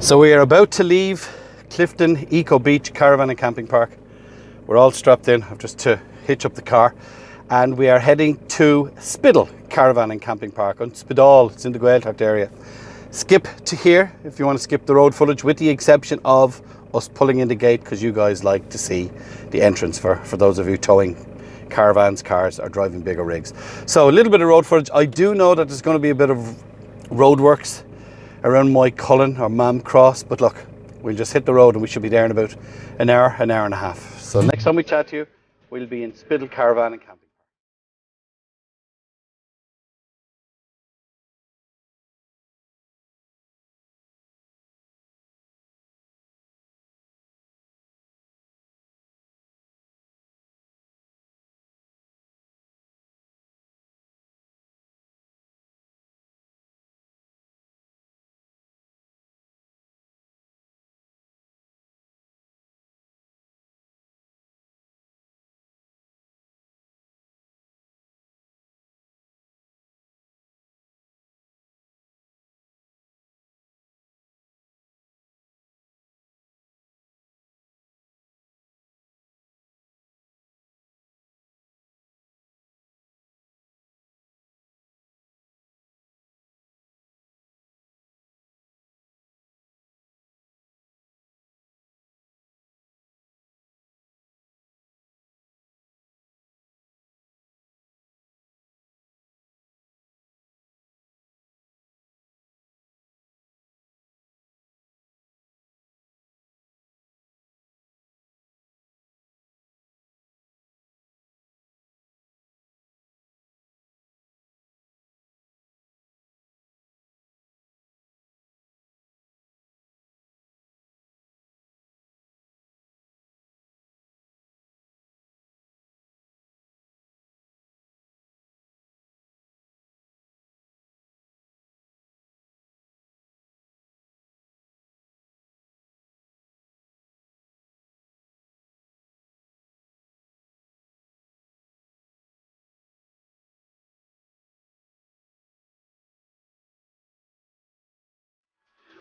So we are about to leave Clifton Eco Beach Caravan and Camping Park. We're all strapped in. I've just to hitch up the car, and we are heading to Spiddal Caravan and Camping Park on Spiddal. It's in the Gaeltacht area. Skip to here if you want to skip the road footage, with the exception of us pulling in the gate, because you guys like to see the entrance for those of you towing caravans, cars, or driving bigger rigs. So a little bit of road footage. I do know that there's going to be a bit of roadworks around Moycullen or Mam Cross, but look, we'll just hit the road and we should be there in about an hour and a half. So next time we chat to you, we'll be in Spiddal Caravan and Camping.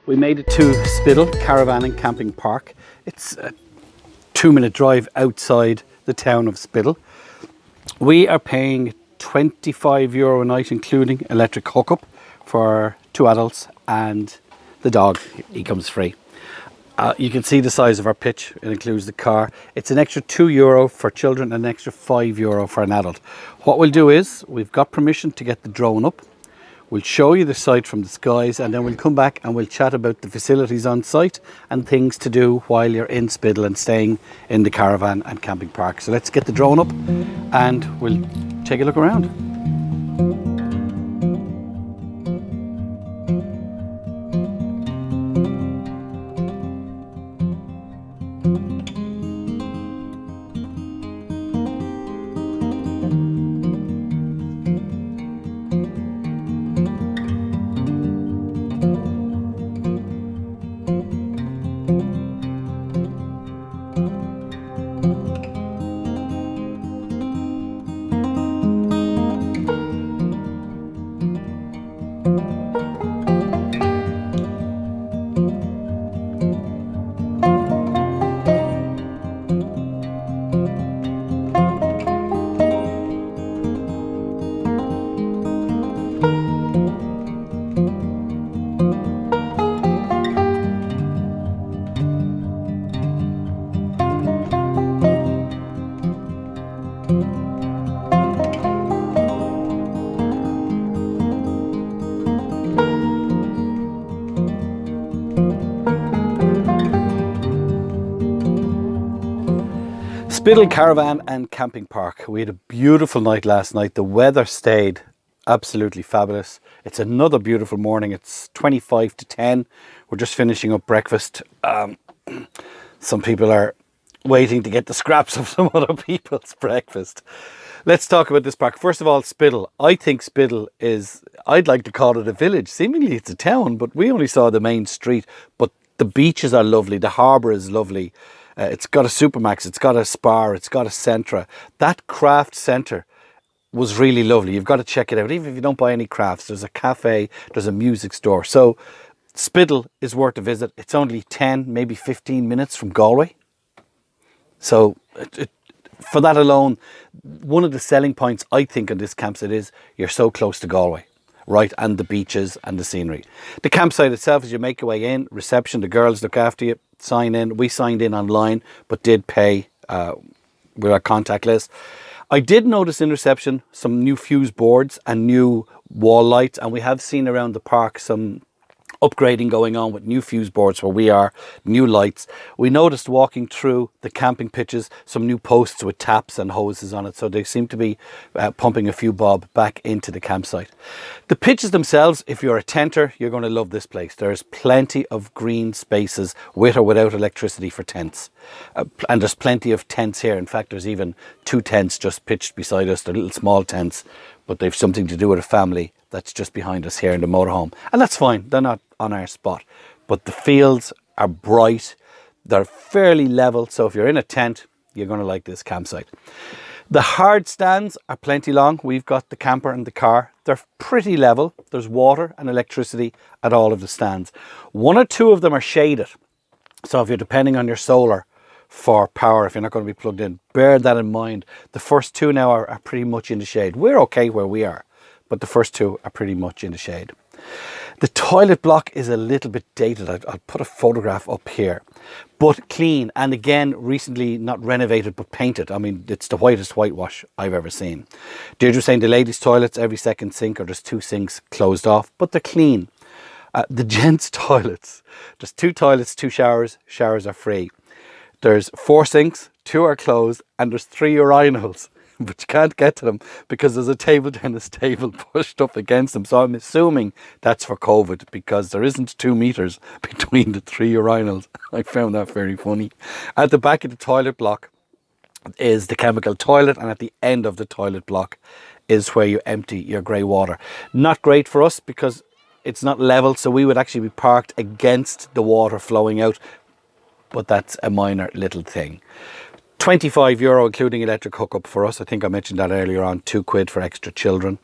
We made it to Spiddal Caravan and Camping Park. It's a 2-minute drive outside the town of Spiddal. We are paying €25 a night, including electric hookup, for 2 adults and the dog. He comes free. You can see the size of our pitch. It includes the car. It's an extra €2 for children and an extra €5 for an adult. What we'll do is, we've got permission to get the drone up. We'll show you the site from the skies, and then we'll come back and we'll chat about the facilities on site and things to do while you're in Spiddal and staying in the caravan and camping park. So let's get the drone up and we'll take a look around. Spiddal Caravan and Camping Park. We had a beautiful night last night. The weather stayed absolutely fabulous. It's another beautiful morning. It's 25 to 10. We're just finishing up breakfast. Some people are waiting to get the scraps of some other people's breakfast. Let's talk about this park. First of all, Spiddal. I think Spiddal is, I'd like to call it a village. Seemingly it's a town, but we only saw the main street. But the beaches are lovely. The harbour is lovely. It's got a Supermax, it's got a Spar, it's got a Centra. That craft centre was really lovely. You've got to check it out. Even if you don't buy any crafts, there's a cafe, there's a music store. So Spiddal is worth a visit. It's only 10, maybe 15 minutes from Galway. So for that alone, one of the selling points I think on this campsite is you're so close to Galway, right? And the beaches and the scenery. The campsite itself, as you make your way in, reception, the girls look after you, sign in. We signed in online, but did pay with our contact list. I did notice in reception some new fuse boards and new wall lights, and we have seen around the park some upgrading going on with new fuse boards where we are, new lights. We noticed walking through the camping pitches some new posts with taps and hoses on it, so they seem to be pumping a few bob back into the campsite. The pitches themselves, if you're a tenter, you're going to love this place. There's plenty of green spaces with or without electricity for tents, and there's plenty of tents here. In fact, there's even 2 tents just pitched beside us. They're little small tents, but they've something to do with a family that's just behind us here in the motorhome, and that's fine. They're not on our spot, but the fields are bright, they're fairly level, so if you're in a tent, you're going to like this campsite. The hard stands are plenty long. We've got the camper and the car. They're pretty level. There's water and electricity at all of the stands. 1 or 2 of them are shaded, so if you're depending on your solar for power, if you're not going to be plugged in, bear that in mind. The first 2 now are pretty much in the shade. We're okay where we are, but the first 2 are pretty much in the shade. The toilet block is a little bit dated. I'll put a photograph up here, but clean, and again, recently not renovated but painted. I mean, it's the whitest whitewash I've ever seen. Deirdre was saying the ladies' toilets, every second sink, or there's 2 sinks closed off, but they're clean. The gents' toilets, there's 2 toilets, 2 showers. Showers are free. There's 4 sinks, 2 are closed, and there's 3 urinals. But you can't get to them because there's a table tennis table pushed up against them. So I'm assuming that's for COVID, because there isn't 2 meters between the 3 urinals. I found that very funny. At the back of the toilet block is the chemical toilet, and at the end of the toilet block is where you empty your grey water. Not great for us because it's not level, so we would actually be parked against the water flowing out, but that's a minor little thing. €25 including electric hookup for us. I think I mentioned that earlier on. £2 for extra children.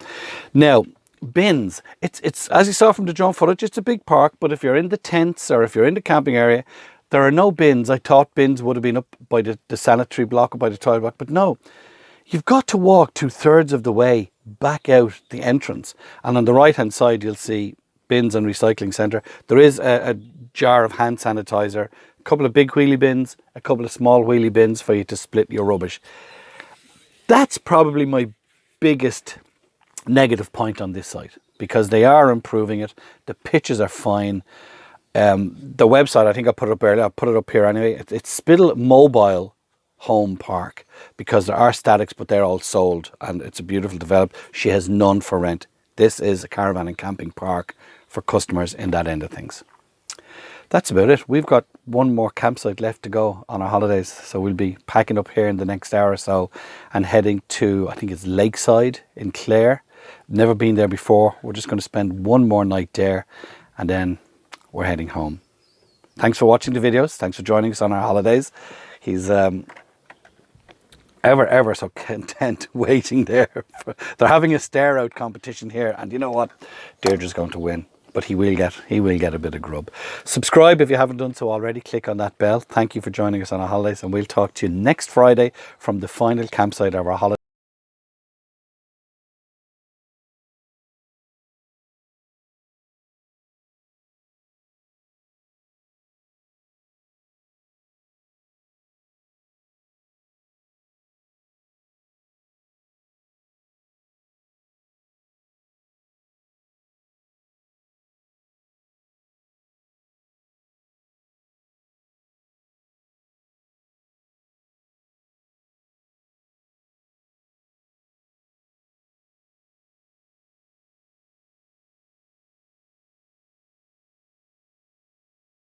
Now, bins. It's as you saw from the drone footage, it's a big park, but if you're in the tents or if you're in the camping area, there are no bins. I thought bins would have been up by the sanitary block or by the toilet block, but no. You've got to walk 2/3 of the way back out the entrance, and on the right hand side you'll see bins and recycling centre. There is a jar of hand sanitizer, a couple of big wheelie bins, a couple of small wheelie bins for you to split your rubbish. That's probably my biggest negative point on this site, because they are improving it. The pitches are fine. The website, I think I put it up earlier, I'll put it up here anyway. It's Spiddal Mobile Home Park, because there are statics, but they're all sold, and it's a beautiful development. She has none for rent. This is a caravan and camping park for customers in that end of things. That's about it. We've got one more campsite left to go on our holidays, so we'll be packing up here in the next hour or so and heading to, I think it's Lakeside in Clare. Never been there before. We're just going to spend one more night there, and then we're heading home. Thanks for watching the videos. Thanks for joining us on our holidays. He's ever so content waiting there. They're having a stare out competition here, and you know what? Deirdre's going to win, but he will get a bit of grub. Subscribe if you haven't done so already. Click on that bell. Thank you for joining us on our holidays, and we'll talk to you next Friday from the final campsite of our holiday.